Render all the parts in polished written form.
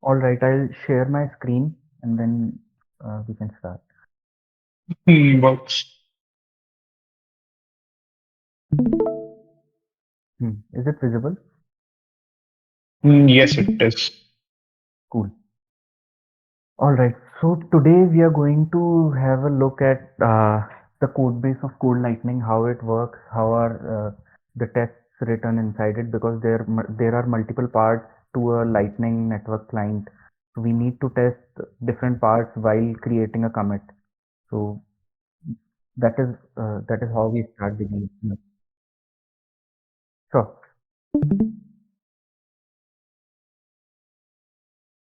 All right, I'll share my screen and then we can start. Works. Is it visible? Yes, it is. Cool. All right, so today we are going to have a look at the code base of Code Lightning, how it works, how are the tests written inside it, because there are multiple parts to a Lightning network client. So we need to test different parts while creating a commit. So that is how we start the game. Sure.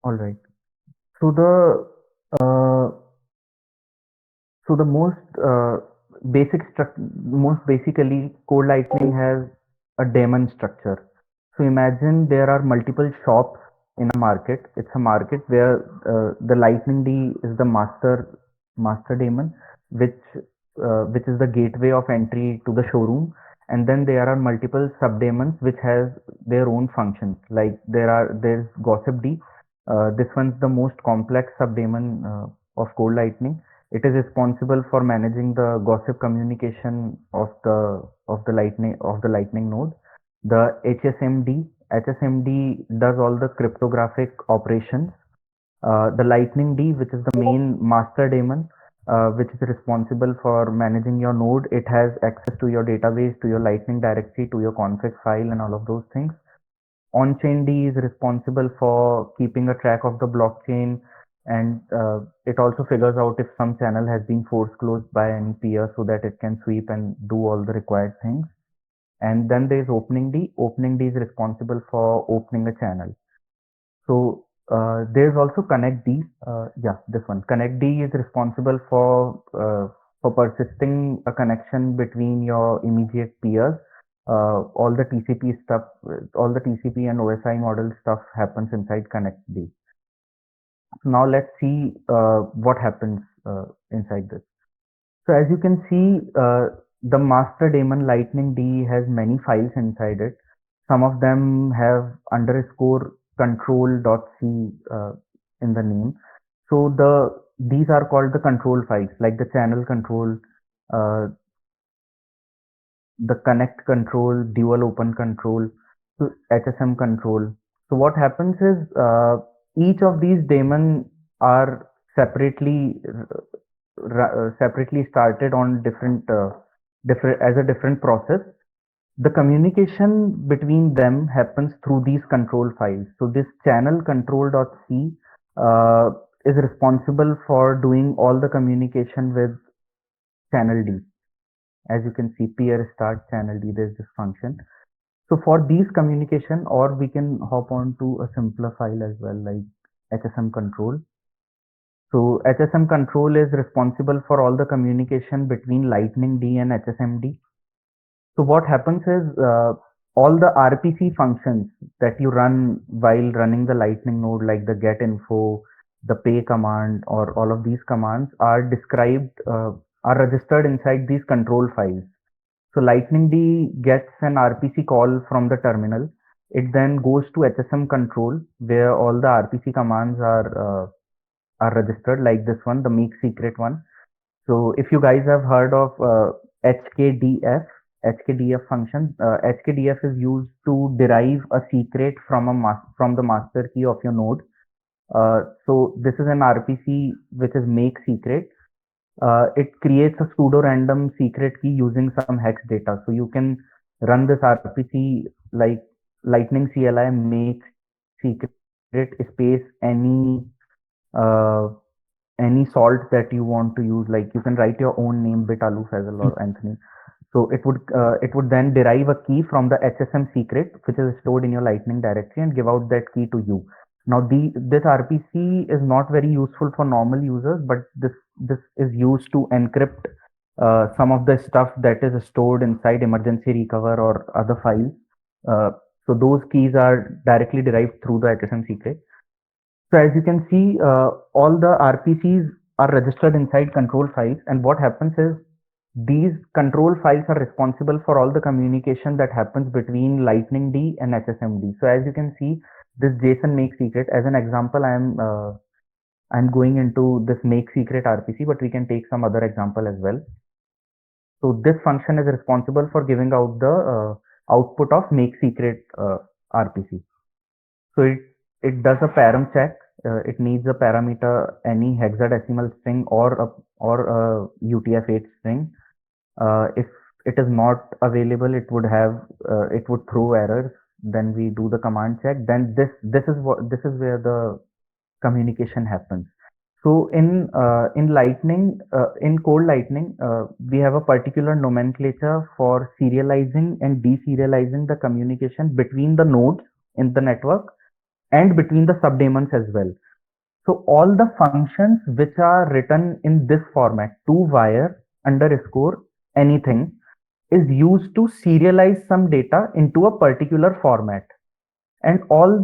All right. So uh, the most basically, Code Lightning has a daemon structure. So imagine there are multiple shops in a market. It's a market where the Lightning D is the master daemon, which is the gateway of entry to the showroom. And then there are multiple subdaemons which has their own functions. Like there's Gossip D. This one's the most complex subdaemon of Code Lightning. It is responsible for managing the gossip communication of the lightning node. The HSMD does all the cryptographic operations. The Lightning D, which is the main master daemon, which is responsible for managing your node. It has access to your database, to your Lightning directory, to your config file, and all of those things. On-chain D is responsible for keeping a track of the blockchain, and it also figures out if some channel has been force closed by any peer so that it can sweep and do all the required things. And then there is opening D. Opening D is responsible for opening a channel. So there's also Connect D. Yeah, this one. Connect D is responsible for persisting a connection between your immediate peers. All the TCP stuff, all the TCP and OSI model stuff happens inside Connect D. Now let's see what happens inside this. So as you can see, the master daemon Lightning D has many files inside it. Some of them have underscore control.c in the name. So these are called the control files, like the channel control, uh, the connect control, dual open control, so HSM control. So what happens is each of these daemon are separately started on different as a different process. The communication between them happens through these control files. So this channel control.c uh, is responsible for doing all the communication with channel D. As you can see, peer start channel D, there's this function. So for these communication, or we can hop on to a simpler file as well, like HSM control. So HSM control is responsible for all the communication between Lightning D and HSMD. So what happens is all the RPC functions that you run while running the Lightning node, like the get info, the pay command, or all of these commands are registered inside these control files. So Lightning D gets an RPC call from the terminal. It then goes to HSM control where all the RPC commands are registered, like this one, the make secret one. So if you guys have heard of HKDF function, HKDF is used to derive a secret from the master key of your node. So this is an RPC which is make secret. It creates a pseudo random secret key using some hex data. So you can run this RPC like Lightning CLI make secret space uh, any salt that you want to use. Like you can write your own name, bit Alu Faisal or Anthony. So it would then derive a key from the HSM secret, which is stored in your Lightning directory, and give out that key to you. Now this RPC is not very useful for normal users, but this is used to encrypt some of the stuff that is stored inside emergency recover or other files. Uh, so those keys are directly derived through the HSM secret. So as you can see, all the RPCs are registered inside control files, and what happens is these control files are responsible for all the communication that happens between Lightning D and HSMD. So as you can see, this JSON make secret. As an example, I'm going into this make secret RPC, but we can take some other example as well. So this function is responsible for giving out the output of make secret RPC. So it does a param check. It needs a parameter, any hexadecimal string or a UTF-8 string. If it is not available, it would throw errors. Then we do the command check. Then this is where the communication happens. So in Lightning, in Code Lightning, we have a particular nomenclature for serializing and deserializing the communication between the nodes in the network and between the subdaemons as well. So all the functions which are written in this format, to wire underscore anything, is used to serialize some data into a particular format, and all,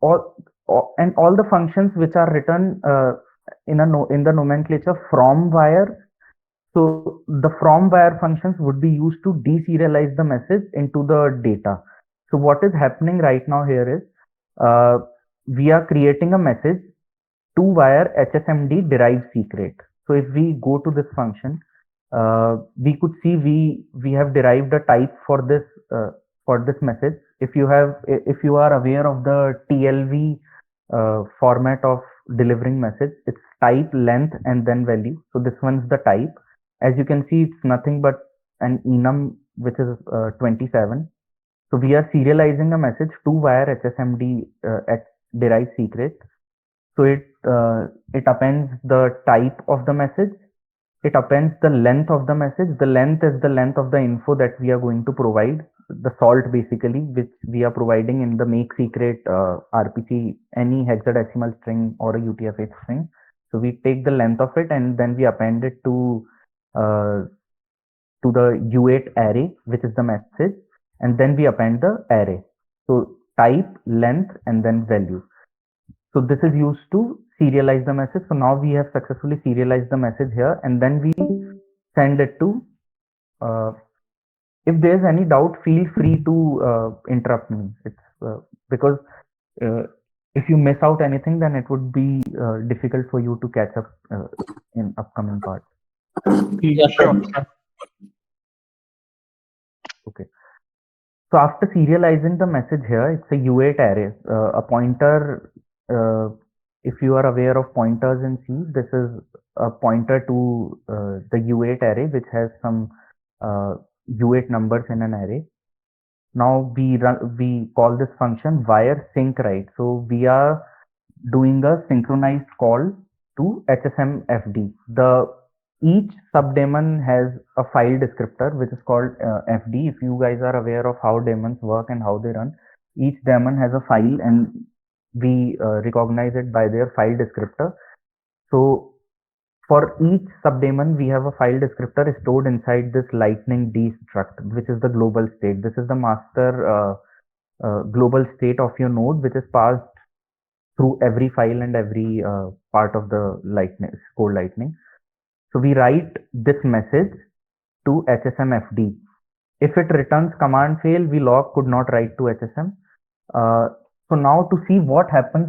all the functions which are written in the nomenclature from wire. So the from wire functions would be used to deserialize the message into the data. So what is happening right now here is we are creating a message to wire HSMD derived secret. So if we go to this function, we could see we have derived a type for this message. If you are aware of the TLV format of delivering message, it's type, length, and then value. So this one's the type. As you can see, it's nothing but an enum which is 27. So we are serializing a message to wire HSMD at derived secret. So it appends the type of the message. It appends the length of the message. The length is the length of the info that we are going to provide, the salt basically, which we are providing in the make secret RPC, any hexadecimal string or a UTF-8 string. So we take the length of it and then we append it uh, to the U8 array, which is the message, and then we append the array. So type, length, and then value. So this is used to serialize the message. So now we have successfully serialized the message here, and then we send it to. Uh, if there's any doubt, feel free to interrupt me. It's because uh, if you miss out anything, then it would be difficult for you to catch up in upcoming parts. Yeah, Yeah, sure, sure. sure. Okay. So after serializing the message here, it's a U8 array. A pointer, if you are aware of pointers in C, this is a pointer to the U8 array, which has some U8 numbers in an array. Now we call this function wire sync write. So we are doing a synchronized call to HSMFD. Each subdaemon has a file descriptor which is called FD. If you guys are aware of how daemons work and how they run, each daemon has a file and we recognize it by their file descriptor. So for each subdaemon, we have a file descriptor stored inside this lightning D struct, which is the global state. This is the master global state of your node, which is passed through every file and every part of the lightning code lightning. So we write this message to HSMFD. If it returns command fail, we log could not write to HSM. So now to see what happens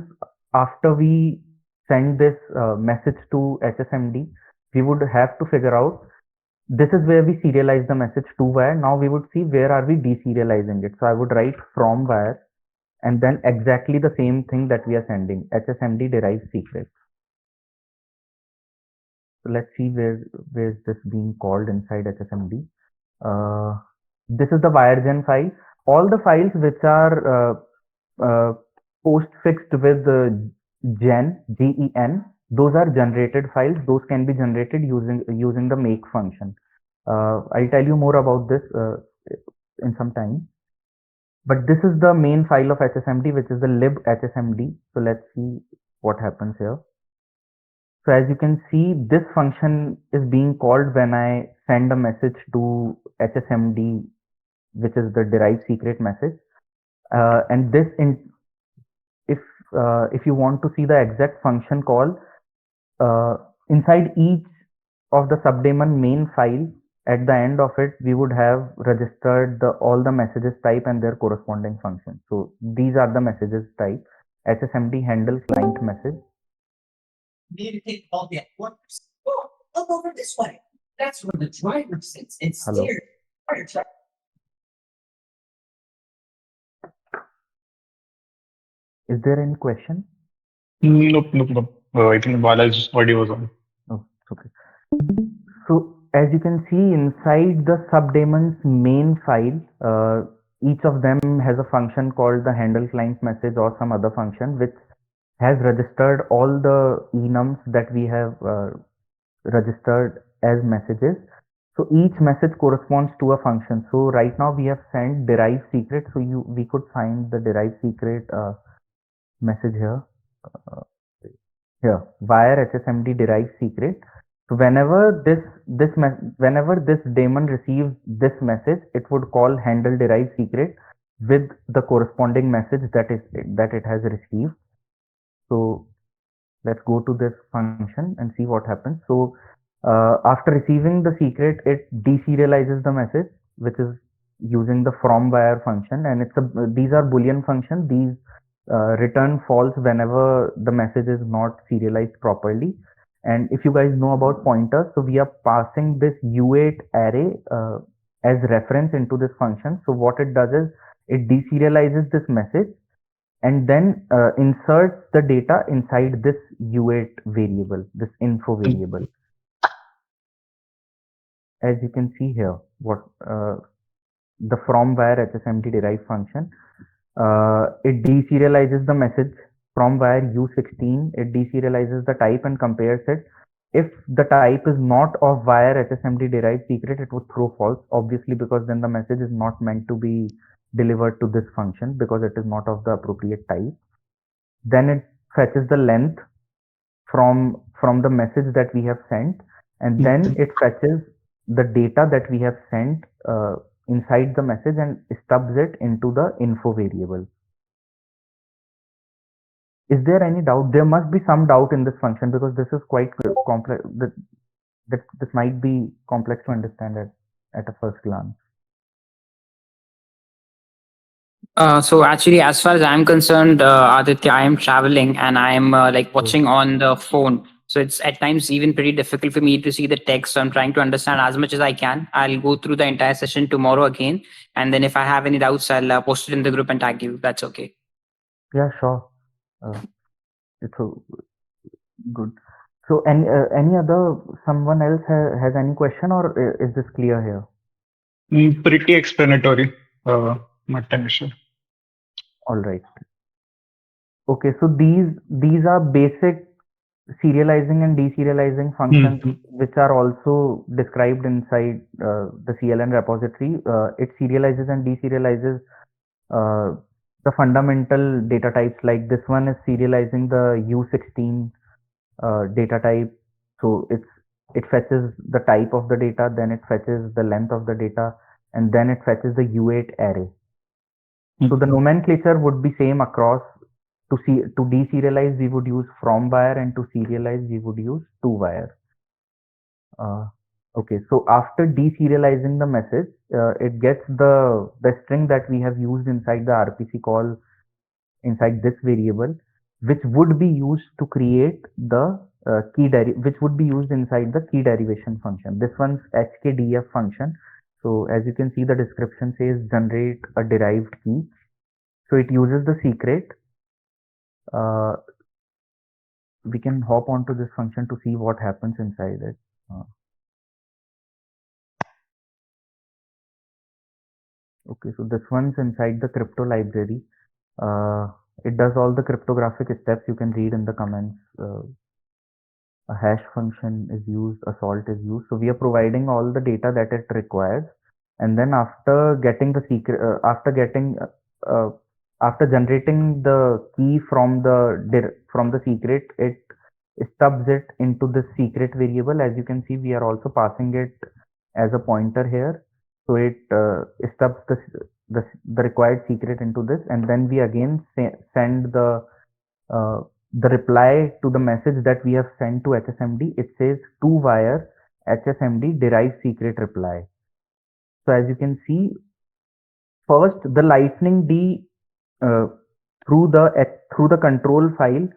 after we send this message to HSMD, we would have to figure out, this is where we serialize the message to wire. Now we would see where are we deserializing it. So I would write from wire and then exactly the same thing that we are sending, HSMD derived secret. So let's see where's this being called inside HSMD. Uh, this is the wiregen file. All the files which are postfixed with gen, those are generated files. Those can be generated using the make function. I'll tell you more about this in some time. But this is the main file of HSMD, which is the lib HSMD. So let's see what happens here. So as you can see, this function is being called when I send a message to HSMD, which is the derived secret message. And this if if you want to see the exact function call, inside each of the subdaemon main file, at the end of it, we would have registered all the messages type and their corresponding function. So these are the messages type. HSMD handle client message. Hello. Is there any question? Nope, nope, nope. I think Bala's audio was on. Oh, it's okay. So as you can see inside the subdaemon's main file, each of them has a function called the handle client message or some other function which has registered all the enums that we have registered as messages. So each message corresponds to a function. So right now we have sent derive secret. So we could find the derive secret message here. Uh, Here, wire HSMD derive secret. So whenever this daemon receives this message, it would call handle derive secret with the corresponding message that it has received. So let's go to this function and see what happens. So after receiving the secret, it deserializes the message, which is using the from wire function, and these are boolean function. These return false whenever the message is not serialized properly. And if you guys know about pointers, so we are passing this u8 array as reference into this function. So what it does is it deserializes this message and then inserts the data inside this u8 variable, this info variable. As you can see here, what the from wire HSMD derive function, it deserializes the message from wire u16. It deserializes the type and compares it. If the type is not of wire HSMD derived secret, it would throw false, obviously, because then the message is not meant to be delivered to this function because it is not of the appropriate type. Then it fetches the length from the message that we have sent, and then it fetches the data that we have sent inside the message and stubs it into the info variable. Is there any doubt? There must be some doubt in this function because this is quite complex. That this might be complex to understand at a first glance. So actually, as far as I'm concerned, Aditya, I am traveling and I am like Oh, watching on the phone. So it's at times even pretty difficult for me to see the text. So I'm trying to understand as much as I can. I'll go through the entire session tomorrow again, and then if I have any doubts, I'll post it in the group and tag you. That's okay. yeah, sure. Uh, it's good. So, any other someone else has any question, or is this clear here? Pretty explanatory. Not an issue. All right. Okay, so these are basic serializing and deserializing functions Mm-hmm. which are also described inside the CLN repository. It serializes and deserializes uh, the fundamental data types. Like this one is serializing the U16 data type. So it fetches the type of the data, then it fetches the length of the data, and then it fetches the U8 array. So the nomenclature would be same across. To deserialize, we would use from wire, and to serialize, we would use to wire. Uh, okay, so after deserializing the message, it gets the string that we have used inside the RPC call inside this variable, which would be used to create the which would be used inside the key derivation function. This one's HKDF function. So as you can see, the description says generate a derived key. So it uses the secret. Uh, we can hop onto this function to see what happens inside it. Uh, okay, so this one's inside the crypto library. It does all the cryptographic steps you can read in the comments. A hash function is used, a salt is used. So we are providing all the data that it requires. And then after getting the secret, uh, after generating the key from the secret, it stubs it into the secret variable. As you can see, we are also passing it as a pointer here. So it stubs the required secret into this, and then we again send uh, the reply to the message that we have sent to HSMD. It says to wire HSMD derive secret reply. So as you can see, first the lightning D uh, through the control file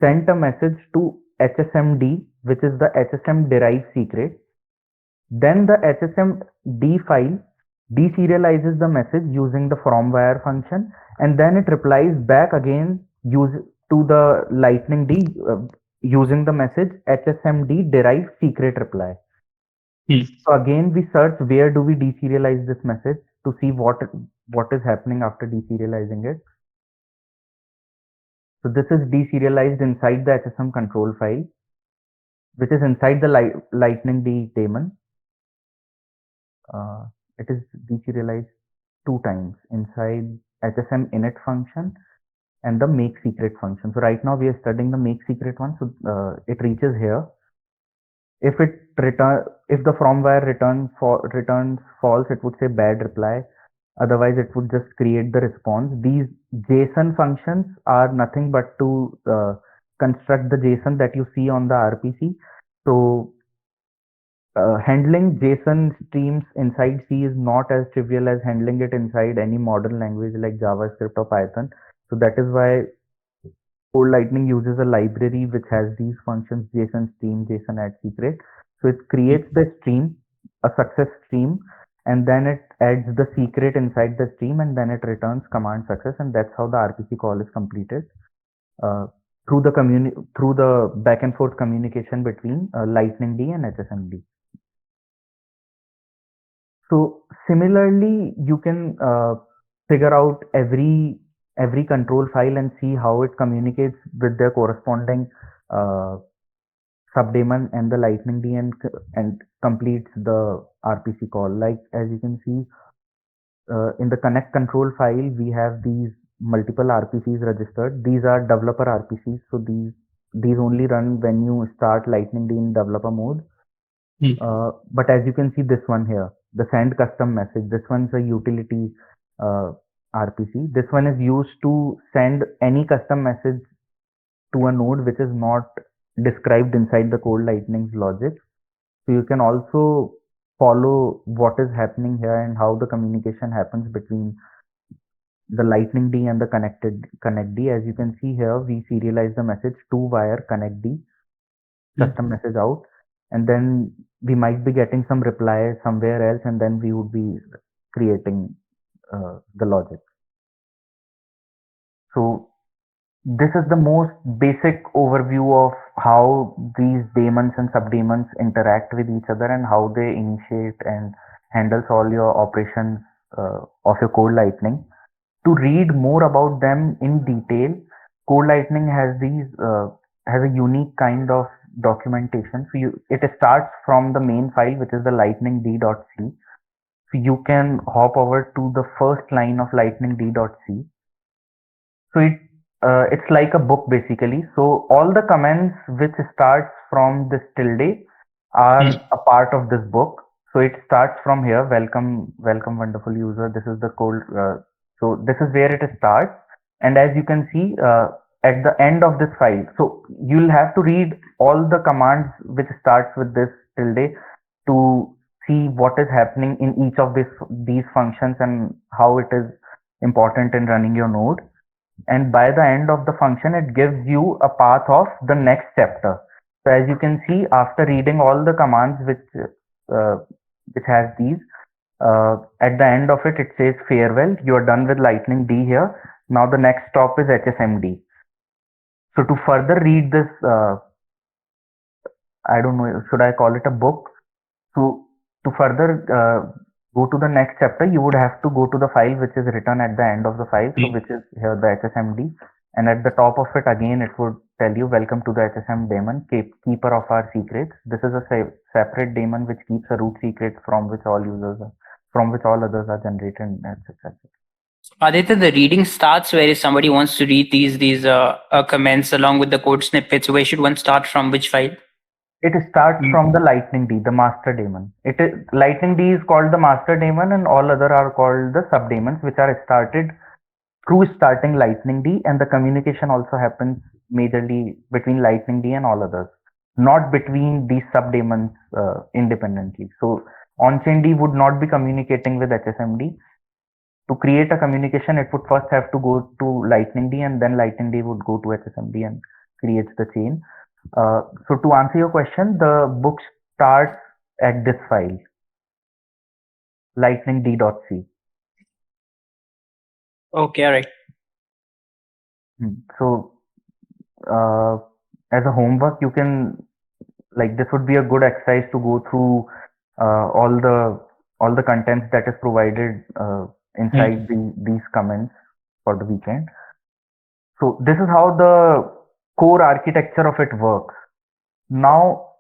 sent a message to HSMD, which is the HSM derive secret. Then the HSMD file deserializes the message using the from wire function, and then it replies back again to the lightning D using the message HSMD derive secret reply. Hmm. So again we search where do we deserialize this message to see what is happening after deserializing it. So this is deserialized inside the HSM control file, which is inside the lightning D daemon. It is deserialized 2 times inside HSM init function and the make secret function. So right now we are studying the make secret one. So it reaches here. If the from wire returns false, it would say bad reply. Otherwise, it would just create the response. These JSON functions are nothing but to construct the JSON that you see on the RPC. So handling JSON streams inside C is not as trivial as handling it inside any modern language like JavaScript or Python. So that is why Code Lightning uses a library which has these functions: JSON stream, JSON add secret. So it creates the stream, a success stream, and then it adds the secret inside the stream, and then it returns command success, and that's how the RPC call is completed uh, through the back and forth communication between Lightning D and HSMD. So similarly, you can figure out every control file and see how it communicates with their corresponding uh, subdaemon and the lightning D and completes the RPC call. Like as you can see in the connect control file, we have these multiple RPCs registered. These are developer RPCs, so these only run when you start lightning D in developer mode. But as you can see this one here, the send custom message, this one's a utility RPC. This one is used to send any custom message to a node which is not described inside the Code Lightning's logic. So you can also follow what is happening here and how the communication happens between the lightning D and the connect D. As you can see here, we serialize the message to wire connect D, custom message out, and then we might be getting some reply somewhere else, and then we would be creating the logic. So this is the most basic overview of how these daemons and subdaemons interact with each other and how they initiate and handles all your operations of your Code Lightning. To read more about them in detail, Code Lightning has a unique kind of documentation. So it starts from the main file, which is the lightningd.c. So you can hop over to the first line of lightningd.c. So it's like a book basically. So all the comments which starts from this tilde are a part of this book. So it starts from here. Welcome, wonderful user. This is the code. So this is where it starts. And as you can see at the end of this file, so you'll have to read all the commands which starts with this tilde to see what is happening in each of these functions and how it is important in running your node. And by the end of the function, it gives you a path of the next chapter. So as you can see, after reading all the commands which has these, at the end of it, it says farewell. You are done with Lightning D here. Now the next stop is HSMD. So to further read this, I don't know, should I call it a book? So to further go to the next chapter, you would have to go to the file which is written at the end of the file, so which is here the HSMD, and at the top of it again it would tell you welcome to the HSM daemon, keeper of our secrets. This is a separate daemon which keeps a root secret from which all others are generated, etc. Aditya, the reading starts where if somebody wants to read these comments along with the code snippets, where should one start from which file? It starts from the Lightning D, the master daemon. Lightning D is called the master daemon, and all other are called the subdaemons, which are started through starting Lightning D, and the communication also happens majorly between Lightning D and all others. not between these subdaemons independently. So on-chain D would not be communicating with HSMD. To create a communication, it would first have to go to Lightning D, and then Lightning D would go to HSMD and creates the chain. So to answer your question, the book starts at this file, lightningd.c. Okay, all right. So as a homework, you can, like, this would be a good exercise to go through all the contents that is provided inside these comments for the weekend. So this is how the core architecture of it works. Now,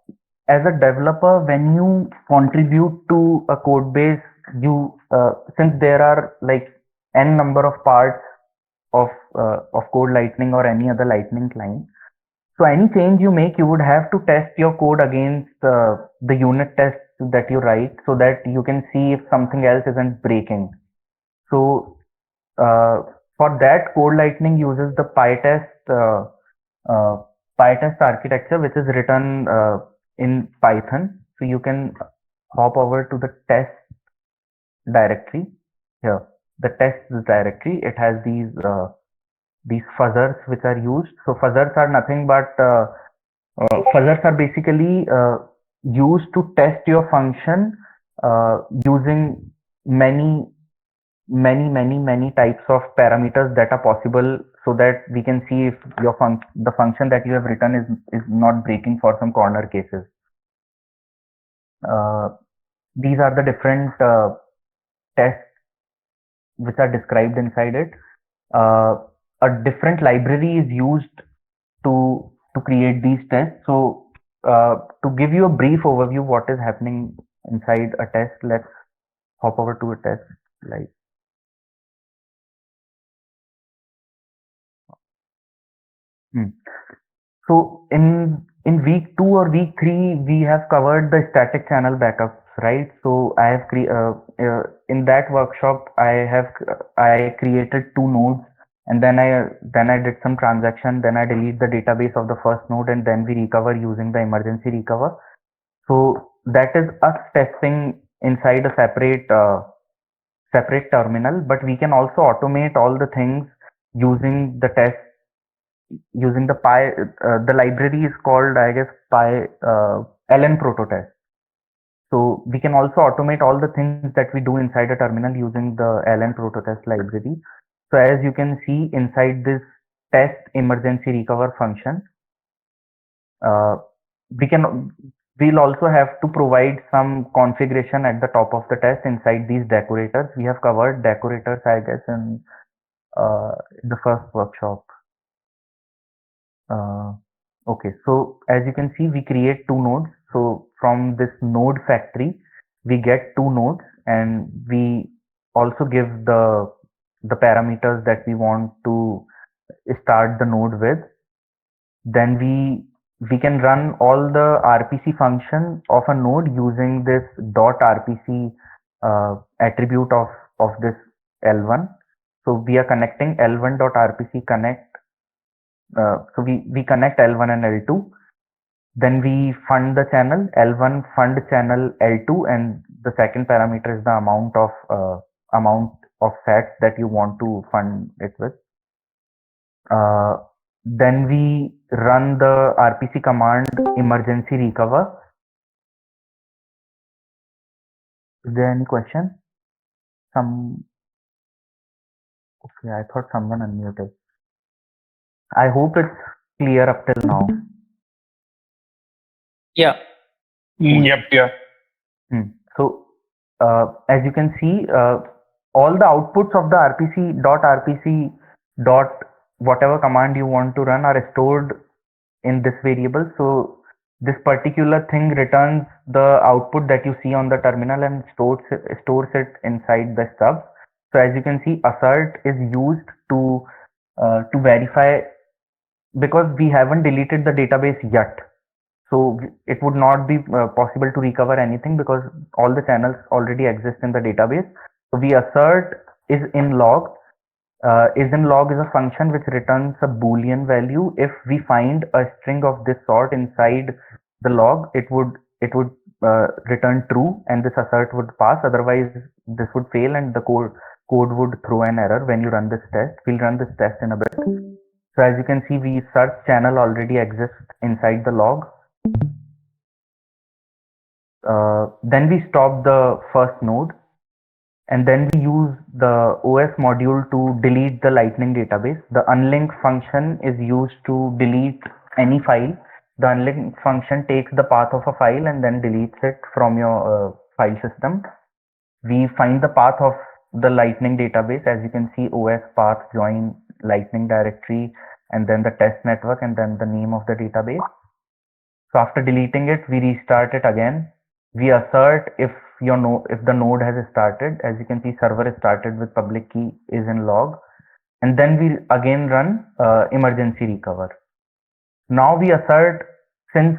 as a developer, when you contribute to a code base, you since there are like n number of parts of code lightning or any other lightning client, so any change you make, you would have to test your code against the unit tests that you write, so that you can see if something else isn't breaking. So for that, code lightning uses the PyTest architecture, which is written in Python. So you can hop over to the test directory here. The test directory, it has these fuzzers which are used. So fuzzers are nothing but fuzzers are basically used to test your function using many types of parameters that are possible, so that we can see if the function that you have written is not breaking for some corner cases. These are the different tests which are described inside it. A different library is used to create these tests. So to give you a brief overview what is happening inside a test, let's hop over to a test. Like so in week 2 or week 3, we have covered the static channel backups, right? So I have in that workshop I created 2 nodes, and then I did some transaction, then I delete the database of the first node, and then we recover using the emergency recover. So that is us testing inside a separate terminal, but we can also automate all the things using the test using the library is called, I guess, ln prototest. So we can also automate all the things that we do inside a terminal using the ln prototest library. So as you can see inside this test emergency recover function, uh, we'll also have to provide some configuration at the top of the test inside these decorators. We have covered decorators, I guess, in the first workshop. Okay, so as you can see, we create 2 nodes. So from this node factory, we get 2 nodes, and we also give the parameters that we want to start the node with. Then we can run all the RPC function of a node using this .rpc attribute of this L1. So we are connecting L1.rpc connect. So we connect L1 and L2. Then we fund the channel L1 fund channel L2, and the second parameter is the amount of sats that you want to fund it with. Then we run the RPC command emergency recover. Is there any question? Okay, I thought someone unmuted. I hope it's clear up till now. Yeah. Yep. Yeah. So as you can see, all the outputs of the RPC dot whatever command you want to run are stored in this variable. So this particular thing returns the output that you see on the terminal and stores it inside the stub. So as you can see, assert is used to verify, because we haven't deleted the database yet. So it would not be possible to recover anything because all the channels already exist in the database. So we assert is in log. Is in log is a function which returns a Boolean value if we find a string of this sort inside the log, it would return true, and this assert would pass. Otherwise, this would fail, and the code would throw an error when you run this test. We'll run this test in a bit. So as you can see, we search channel already exists inside the log. Then we stop the first node, and then we use the OS module to delete the Lightning database. The unlink function is used to delete any file. The unlink function takes the path of a file and then deletes it from your file system. We find the path of the Lightning database. As you can see, OS path join Lightning directory, and then the test network, and then the name of the database. So after deleting it, we restart it again. We assert if the node has started. As you can see, server is started with public key is in log, and then we again run emergency recover. Now we assert, since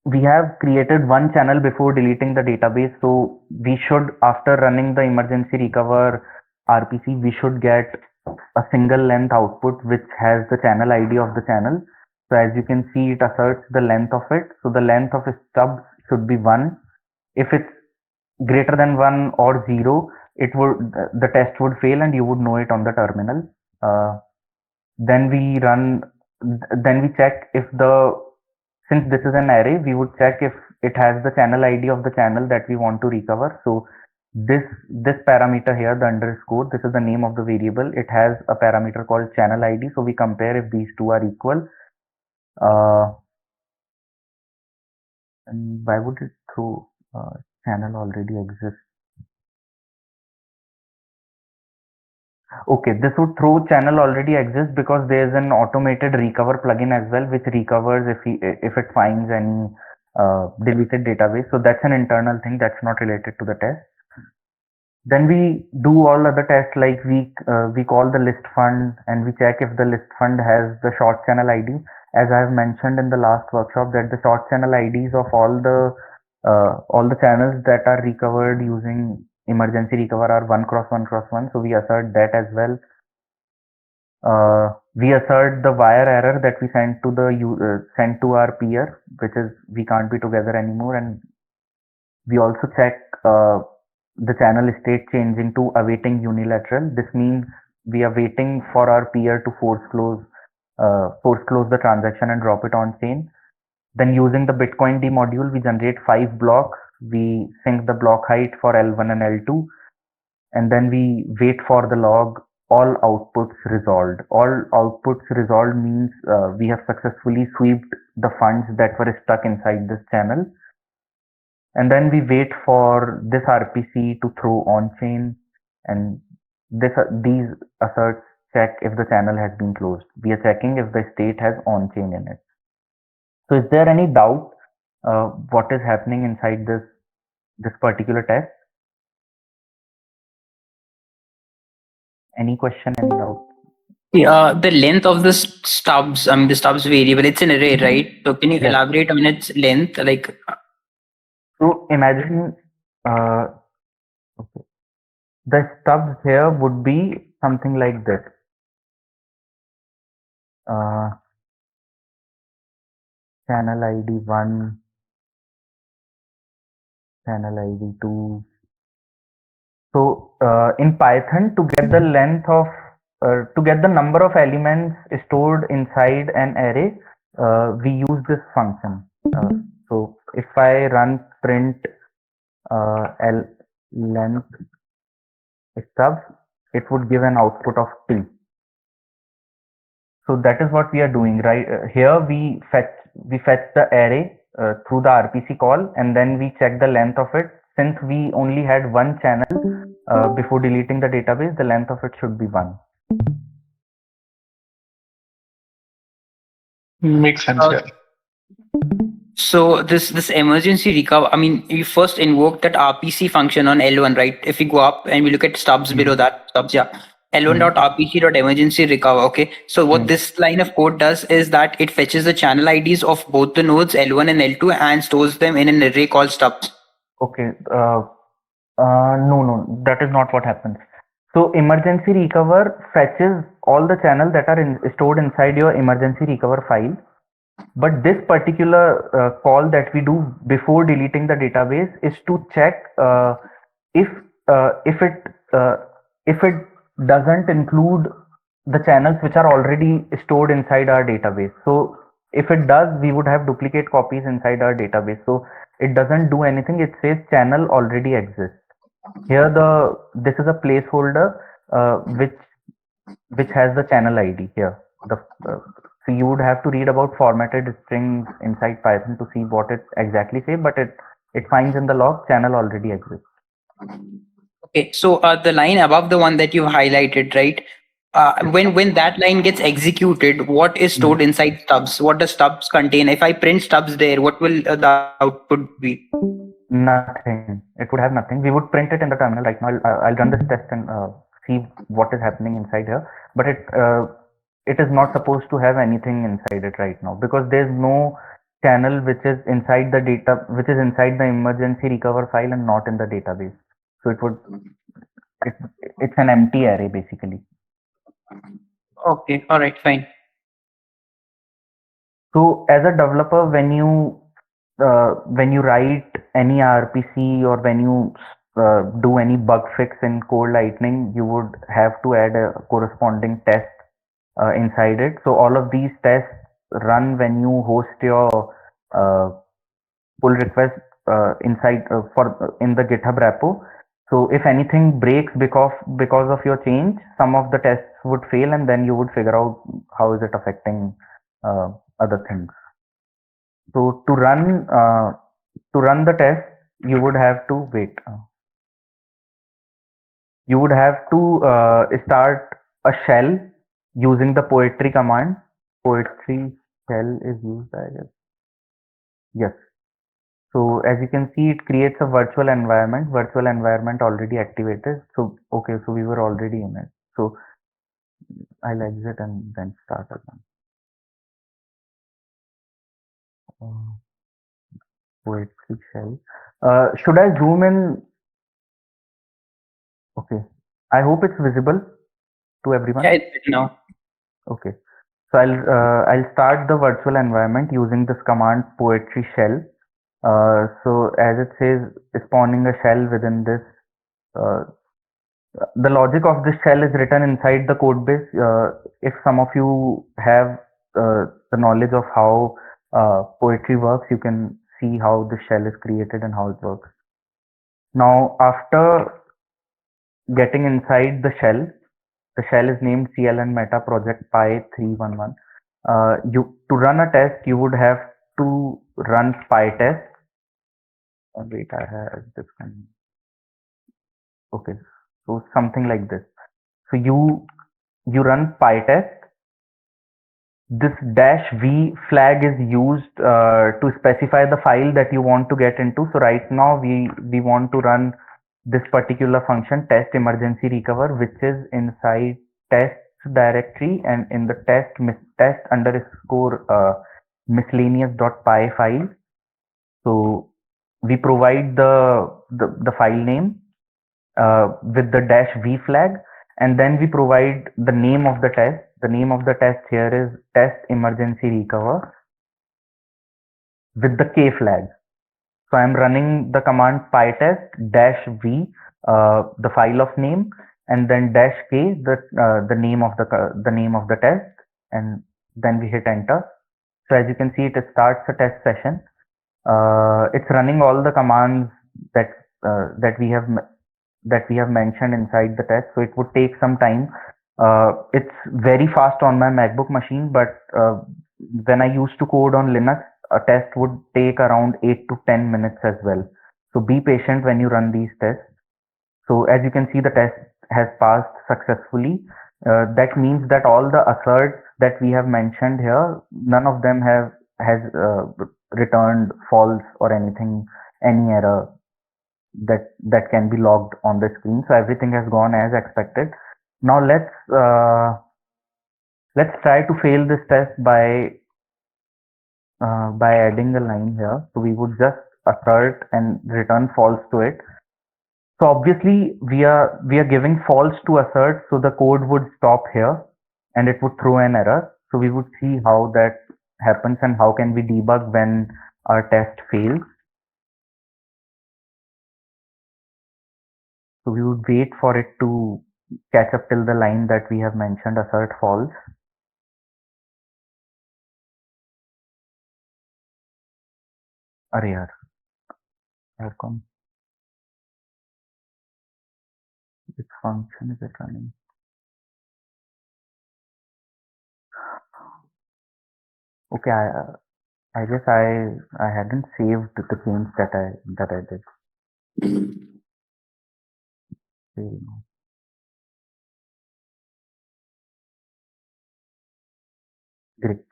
we have created one channel before deleting the database, so we should, after running the emergency recover RPC, we should get a single length output which has the channel ID of the channel. So as you can see, it asserts the length of it. So the length of stubs should be 1. If it's greater than 1 or 0, the test would fail, and you would know it on the terminal. Then we check if since this is an array, we would check if it has the channel ID of the channel that we want to recover. So this parameter here, the underscore, this is the name of the variable. It has a parameter called channel ID. So we compare if these two are equal. And why would it throw channel already exists? Okay, this would throw channel already exists because there is an automated recover plugin as well, which recovers if it finds any deleted database. So that's an internal thing that's not related to the test. Then we do all other tests, like we call the list fund, and we check if the list fund has the short channel ID. As I have mentioned in the last workshop, that the short channel IDs of all the channels that are recovered using emergency recover are 1x1x1. So we assert that as well. We assert the wire error that we sent to our peer, which is we can't be together anymore, and we also check the channel state changing to awaiting unilateral. This means we are waiting for our peer to force close the transaction and drop it on chain. Then using the Bitcoin D module, we generate 5 blocks. We sync the block height for L1 and L2, and then we wait for the log. All outputs resolved. All outputs resolved means we have successfully swept the funds that were stuck inside this channel. And then we wait for this RPC to throw on chain, and these asserts check if the channel has been closed. We are checking if the state has on chain in it. So is there any doubt what is happening inside this particular test? Any question, any doubt? Yeah, the length of the stubs, the stubs variable, it's an array, right? So can you elaborate on its length? So imagine okay, the stubs here would be something like this. Channel ID 1, channel ID 2. So in Python, to get the length of to get the number of elements stored inside an array, we use this function. So if I run print length stubs, it would give an output of 2. So that is what we are doing, right? Here we fetch the array through the RPC call, and then we check the length of it. Since we only had one channel before deleting the database, the length of it should be 1. Makes sense. Yeah. So this emergency recover, you first invoke that RPC function on L1, right? If we go up and we look at stubs below that, stubs, yeah. L1.rpc.emergency recover. Okay. So what this line of code does is that it fetches the channel IDs of both the nodes L1 and L2 and stores them in an array called stubs. Okay. No, that is not what happens. So emergency recover fetches all the channels that are stored inside your emergency recover file. But this particular call that we do before deleting the database is to check if uh, if it uh, if it doesn't include the channels which are already stored inside our database. So if it does, we would have duplicate copies inside our database. So it doesn't do anything. It says channel already exists. Here this is a placeholder which has the channel ID here. So you would have to read about formatted strings inside Python to see what it exactly say, but it finds in the log channel already exists. Okay, so the line above the one that you highlighted, right? When that line gets executed, what is stored inside stubs? What does stubs contain? If I print stubs there, what will the output be? Nothing. It would have nothing. We would print it in the terminal right now. I'll run this test and see what is happening inside here. But it is not supposed to have anything inside it right now because there's no channel which is inside the data, which is inside the emergency recover file and not in the database. So it, it's an empty array basically. Okay, all right, fine. So as a developer, when you write any RPC or when you do any bug fix in Core Lightning, you would have to add a corresponding test inside it. So all of these tests run when you host your uh, pull request inside for in the GitHub repo. So if anything breaks because of your change, some of the tests would fail, and then you would figure out how is it affecting other things. So to run the test, you would have to wait. You would have to start a shell using the poetry command. Poetry shell is used, I guess. Yes. So as you can see, it creates a virtual environment. Virtual environment already activated. So okay, so we were already in it. So I'll exit and then start again. Poetry shell. Should I zoom in? Okay. I hope it's visible to everyone. Yeah, it's good now. Okay. So I'll start the virtual environment using this command poetry shell. So as it says, spawning a shell within this. Uh, the logic of this shell is written inside the code base. If some of you have the knowledge of how poetry works, you can see how the shell is created and how it works. Now, after getting inside the shell is named CLN Meta Project Pi 311. To run a test, you would have to run PyTest. Wait, I have this one. Okay, so something like this. So you run PyTest. This -v flag is used to specify the file that you want to get into. So right now we want to run this particular function test emergency recover, which is inside test directory and in the test underscore miscellaneous.py file. So we provide the file name with the -v flag, and then we provide the name of the test. The name of the test here is test emergency recover with the k flag. So I'm running the command pytest -v, the file of name, and then -k, the name of the name of the test, and then we hit enter. So as you can see, it starts a test session. It's running all the commands that that we have mentioned inside the test. So it would take some time. It's very fast on my MacBook machine, but when I used to code on Linux, a test would take around 8 to 10 minutes as well. So be patient when you run these tests. So as you can see, the test has passed successfully. That means that all the asserts that we have mentioned here, none of them has returned false or anything, any error that can be logged on the screen. So everything has gone as expected. Now let's try to fail this test by adding a line here. So we would just assert and return false to it. So obviously we are giving false to assert, so the code would stop here and it would throw an error. So we would see how that happens and how can we debug when our test fails. So we would wait for it to catch up till the line that we have mentioned, assert false. Array, here comes. Which function is it running? Okay, I guess I hadn't saved the change that I did. Great.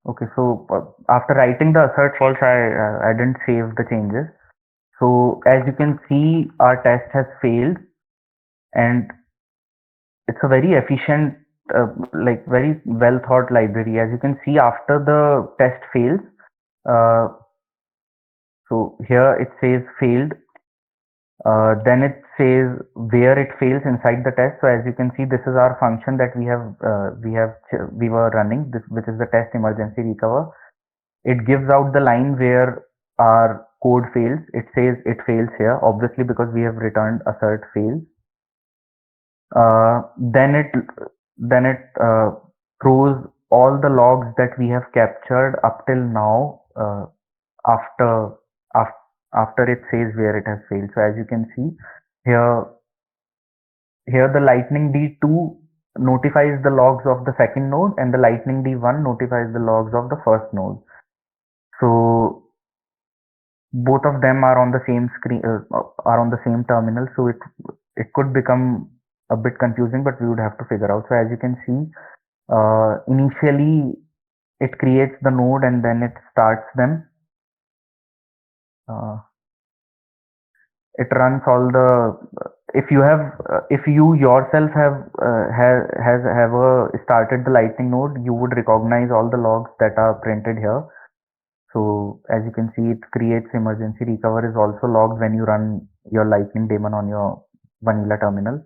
Okay, so after writing the assert false, I didn't save the changes. So as you can see, our test has failed, and it's a very efficient, like very well thought library. As you can see, after the test fails, so here it says failed. Then it says where it fails inside the test. So as you can see, this is our function that we were running, this, which is the test emergency recover. It gives out the line where our code fails. It says it fails here, obviously because we have returned assert fails. Then it throws all the logs that we have captured up till now after after it says where it has failed. So as you can see here, the lightning D2 notifies the logs of the second node, and the lightning D1 notifies the logs of the first node. So both of them are on the same screen, are on the same terminal. So it could become a bit confusing, but we would have to figure out. So as you can see, initially it creates the node and then it starts them. It runs all the, if you yourself have started the lightning node, you would recognize all the logs that are printed here. So as you can see, it creates emergency recover is also logged when you run your lightning daemon on your vanilla terminal.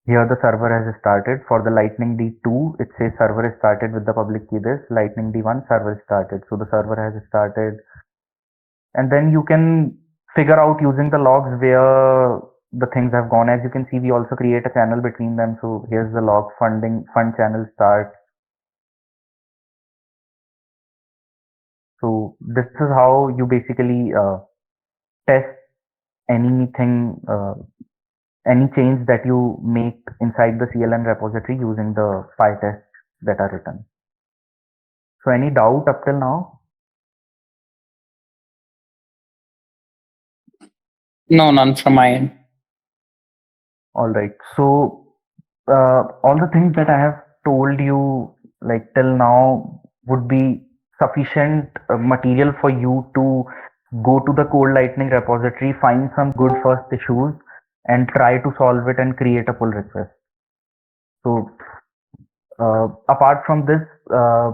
Here the server has started. For the lightning D2, it says server is started with the public key this. Lightning D1, server is started. So the server has started. And then you can figure out using the logs where the things have gone. As you can see, we also create a channel between them. So here's the log fund channel start. So this is how you basically test anything, any change that you make inside the CLN repository using the PyTests that are written. So any doubt up till now? No, none from my end. All right. So all the things that I have told you like till now would be sufficient material for you to go to the Code Lightning repository, find some good first issues, and try to solve it and create a pull request. So apart from this, I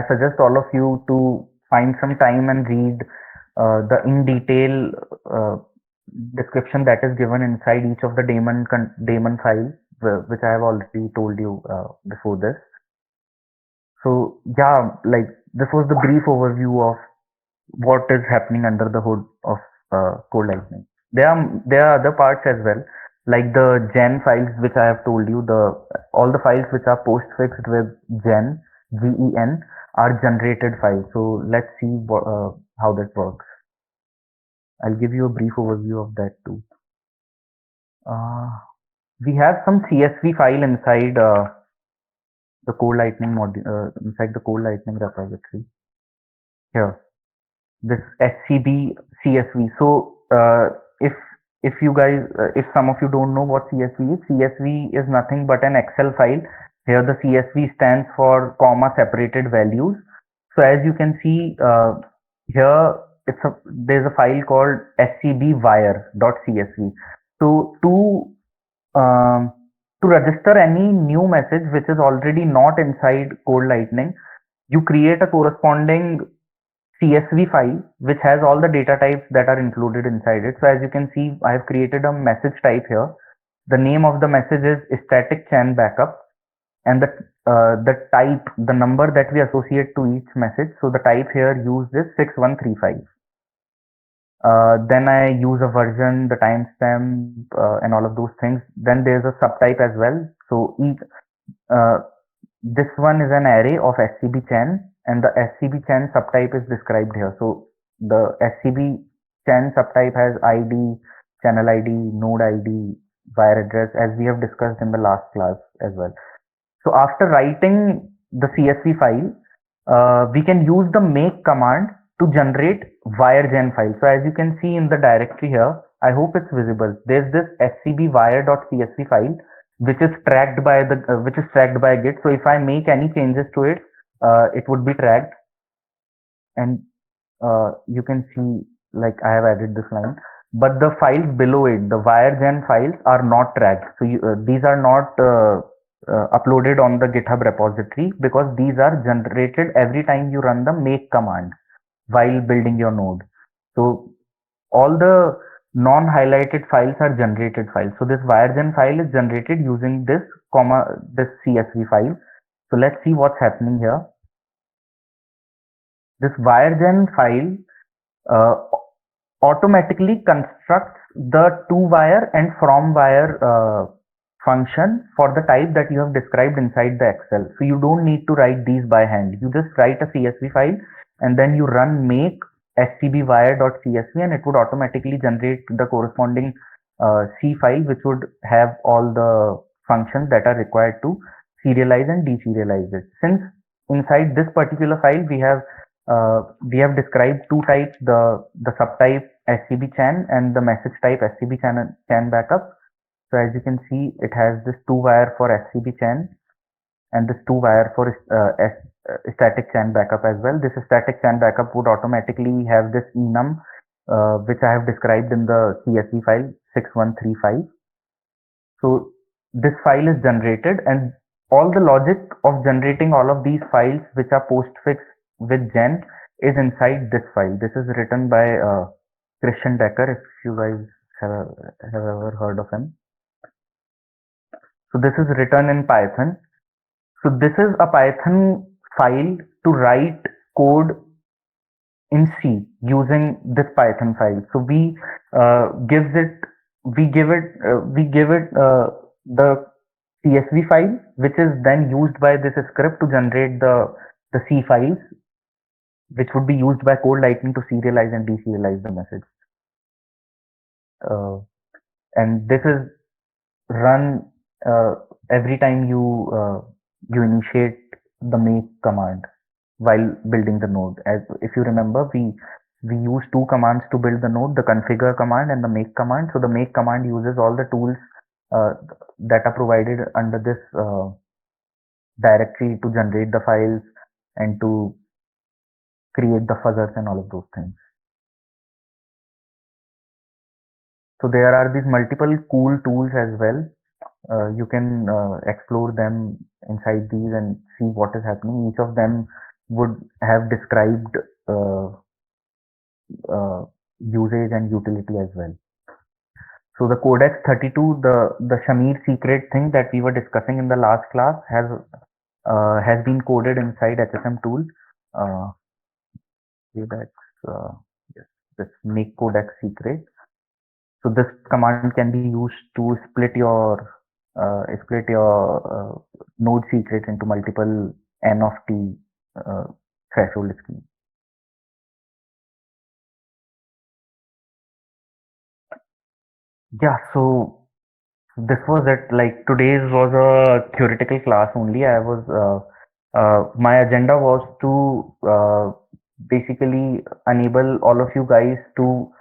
suggest all of you to find some time and read the in detail description that is given inside each of the daemon files, which I have already told you before this. So yeah, like this was the brief overview of what is happening under the hood of Code Lightning. There are other parts as well, like the gen files, which I have told you. All the files which are postfixed with gen are generated files. So let's see how that works. I'll give you a brief overview of that too. We have some CSV file inside the Code Lightning module, inside the Code Lightning repository. Here, this SCB CSV. So if you guys, if some of you don't know what CSV is nothing but an Excel file. Here the CSV stands for comma separated values. So as you can see here, there's a file called scbwire.csv. So to register any new message which is already not inside Code Lightning, you create a corresponding CSV file which has all the data types that are included inside it. So as you can see, I have created a message type here. The name of the message is static chan backup, and the the type, the number that we associate to each message. So the type here used is 6135. Then I use a version, the timestamp, and all of those things. Then there's a subtype as well. So uh, this one is an array of SCB chain, and the SCB chain subtype is described here. So the SCB chain subtype has ID, channel ID, node ID, wire address, as we have discussed in the last class as well. So after writing the CSV file, we can use the make command to generate wire.gen file. So as you can see in the directory here, I hope it's visible. There's this scb wire.csv file which is tracked by Git. So if I make any changes to it, it would be tracked, and you can see like I have added this line. But the files below it, the wire.gen files, are not tracked. So these are not uploaded on the GitHub repository because these are generated every time you run the make command while building your node. So all the non-highlighted files are generated files. So this wire.gen file is generated using this CSV file. So let's see what's happening here. This wire.gen file uh, automatically constructs the to-wire and from-wire function for the type that you have described inside the Excel. So you don't need to write these by hand. You just write a CSV file and then you run make scbwire.csv, and it would automatically generate the corresponding C file, which would have all the functions that are required to serialize and deserialize it. Since inside this particular file we have described two types, the subtype scb chan and the message type scb chan backup. So as you can see, it has this two wire for scb chan and this two wire for static chan backup as well. This static chan backup would automatically have this enum, which I have described in the CSV file 6135. So this file is generated, and all the logic of generating all of these files which are postfix with gen is inside this file. This is written by Christian Decker, if you guys have ever heard of him. So this is written in Python. So this is a Python file to write code in C using this Python file. So we give it the CSV file, which is then used by this script to generate the C files, which would be used by Code Lightning to serialize and deserialize the message. And this is run every time you initiate the make command while building the node. As if you remember, we use two commands to build the node: the configure command and the make command. So the make command uses all the tools that are provided under this directory to generate the files and to create the fuzzers and all of those things. So there are these multiple cool tools as well. You can explore them inside these and see what is happening. Each of them would have described usage and utility as well. So the codex 32, the Shamir secret thing that we were discussing in the last class has been coded inside HSM tool. Codex, yes, this make codex secret. So this command can be used to split your node secret into multiple n of t threshold schemes. Yeah, so this was it. Like today's was a theoretical class only. My agenda was to basically enable all of you guys to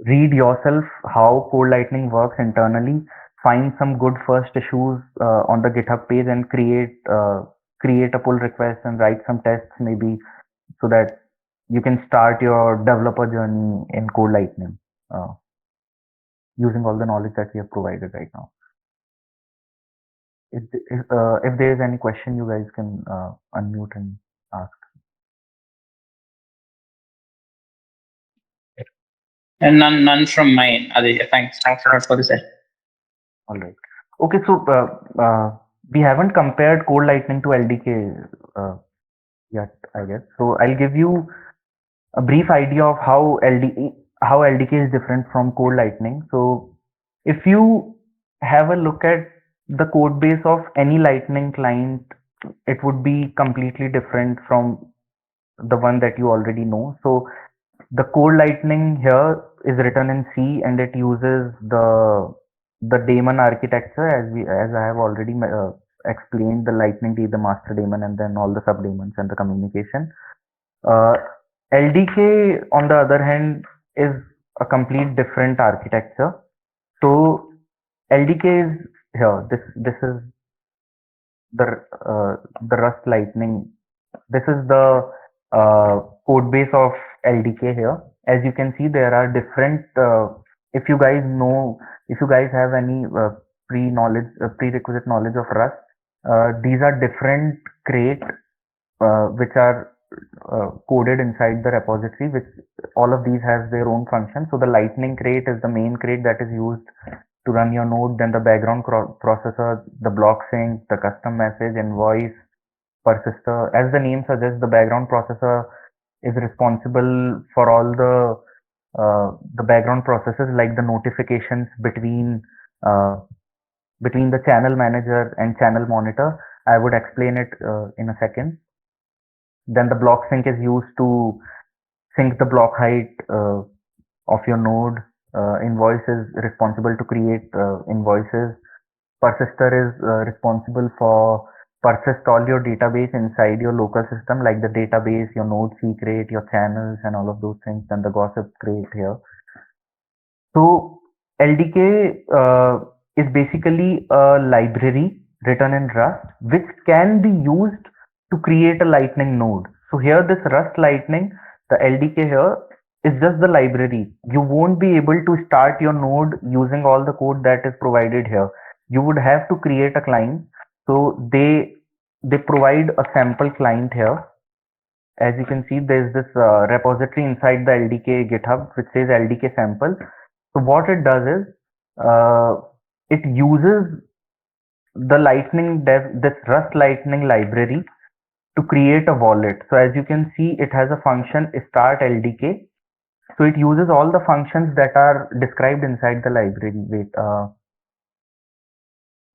read yourself how Code Lightning works internally, find some good first issues on the GitHub page, and create a pull request and write some tests maybe, so that you can start your developer journey in Code Lightning using all the knowledge that we have provided right now. If there is any question, you guys can unmute and ask. And none from mine, Aditya. Thanks a lot for the session. All right. Okay, so we haven't compared Cold Lightning to LDK yet, I guess. So I'll give you a brief idea of how LDK is different from Cold Lightning. So if you have a look at the code base of any Lightning client, it would be completely different from the one that you already know. So the Cold Lightning here is written in C, and it uses the daemon architecture, as I have already explained, the Lightning D, the master daemon, and then all the subdaemons and the communication. Uh, LDK, on the other hand, is a complete different architecture. So LDK is here. This is the Rust Lightning. This is the code base of LDK here. As you can see, there are different. If you guys know, if you guys have any prerequisite knowledge of Rust, these are different crate which are coded inside the repository, which all of these has their own function. So the lightning crate is the main crate that is used to run your node, then the background processor, the block sync, the custom message, invoice, persister. As the name suggests, the background processor is responsible for all the background processes like the notifications between the channel manager and channel monitor. I would explain it in a second. Then the block sync is used to sync the block height of your node. Invoice is responsible to create invoices. Persister is responsible for persist all your database inside your local system, like the database, your node secret, your channels, and all of those things, and the gossip crate here. So LDK is basically a library written in Rust, which can be used to create a Lightning node. So here, this Rust Lightning, the LDK here is just the library. You won't be able to start your node using all the code that is provided here. You would have to create a client. So they provide a sample client here. As you can see, there's this repository inside the LDK GitHub which says LDK sample. So what it does is it uses the this Rust Lightning library to create a wallet. So as you can see, it has a function start LDK. So it uses all the functions that are described inside the library. Wait,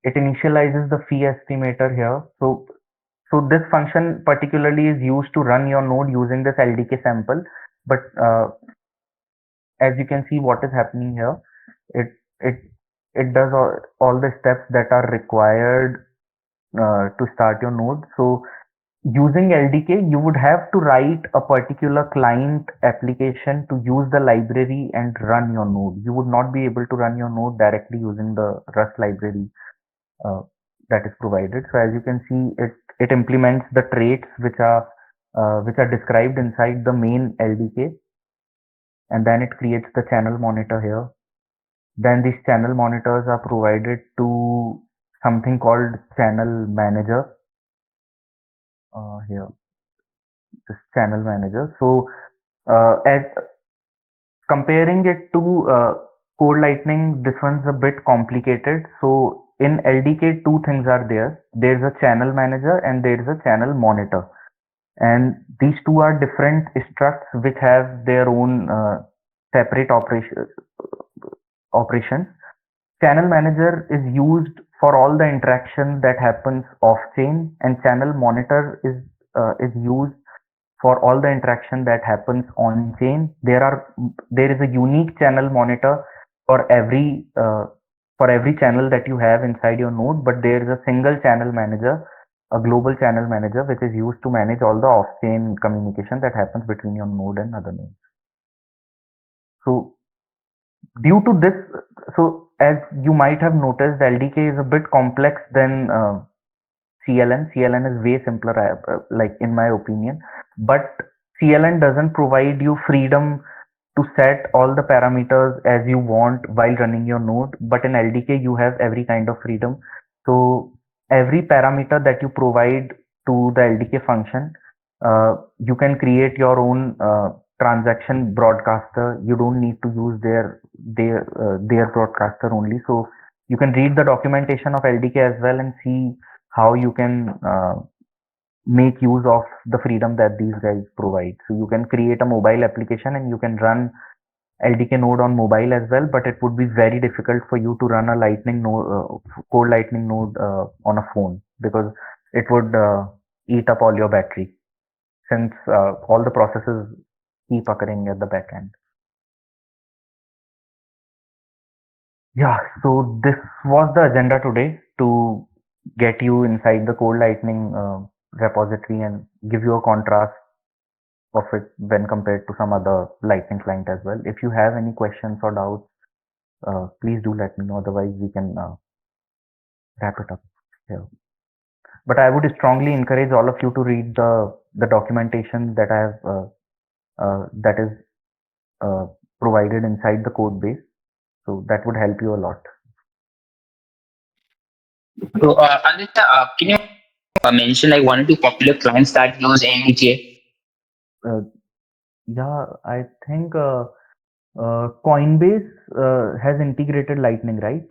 it initializes the fee estimator here. So this function particularly is used to run your node using this LDK sample. But as you can see, what is happening here, it it it does all the steps that are required to start your node. So using LDK, you would have to write a particular client application to use the library and run your node. You would not be able to run your node directly using the Rust library that is provided. So as you can see, it implements the traits which are described inside the main LDK, and then it creates the channel monitor here. Then these channel monitors are provided to something called channel manager here, this channel manager. So as comparing it to Code Lightning, this one's a bit complicated. So in LDK, two things are there. There's a channel manager and there's a channel monitor. And these two are different structs which have their own separate operations. Channel manager is used for all the interaction that happens off chain, and channel monitor is used for all the interaction that happens on chain. There is a unique channel monitor for every channel that you have inside your node, but there is a single channel manager, a global channel manager, which is used to manage all the off chain communication that happens between your node and other nodes. So due to this, so as you might have noticed, LDK is a bit complex than CLN. CLN is way simpler, like in my opinion, but CLN doesn't provide you freedom to set all the parameters as you want while running your node, but in LDK you have every kind of freedom. So every parameter that you provide to the LDK function, you can create your own transaction broadcaster. You don't need to use their broadcaster only. So you can read the documentation of LDK as well and see how you can make use of the freedom that these guys provide. So you can create a mobile application and you can run LDK node on mobile as well, but it would be very difficult for you to run a lightning node, core lightning node on a phone, because it would eat up all your battery, since all the processes keep occurring at the back end. Yeah, so this was the agenda today, to get you inside the core lightning repository and give you a contrast of it when compared to some other lightning client as well. If you have any questions or doubts, please do let me know. Otherwise, we can wrap it up here. But I would strongly encourage all of you to read the documentation that I have that is provided inside the code base. So that would help you a lot. So, Aditya, can you mention like 1 or 2 popular clients that use NDK? Yeah, I think Coinbase has integrated Lightning, right?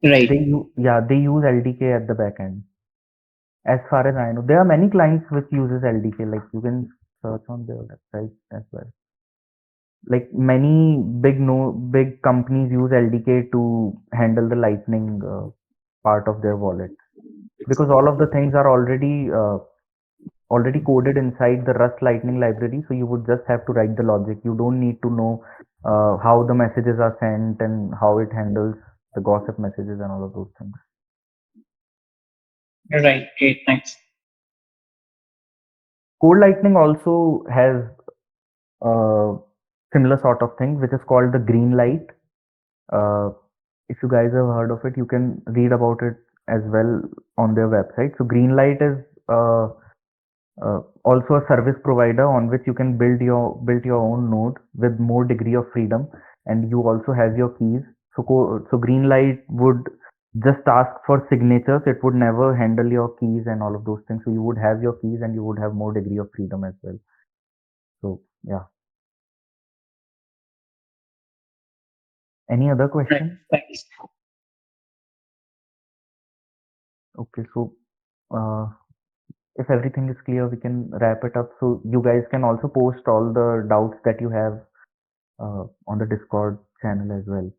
Right. They use LDK at the back end. As far as I know, there are many clients which uses LDK. Like you can search on their website as well. Like many big companies use LDK to handle the Lightning part of their wallet, because all of the things are already coded inside the Rust Lightning library. So you would just have to write the logic. You don't need to know how the messages are sent and how it handles the gossip messages and all of those things. Right. Great. Thanks. Core Lightning also has a similar sort of thing, which is called the green light. If you guys have heard of it, you can read about it as well on their website. So Greenlight is also a service provider on which you can build your own node with more degree of freedom, and you also have your keys. So Greenlight would just ask for signatures. It would never handle your keys and all of those things. So you would have your keys and you would have more degree of freedom as well. So yeah. Any other Right. question? Thanks. Okay, so if everything is clear, we can wrap it up. So you guys can also post all the doubts that you have on the Discord channel as well.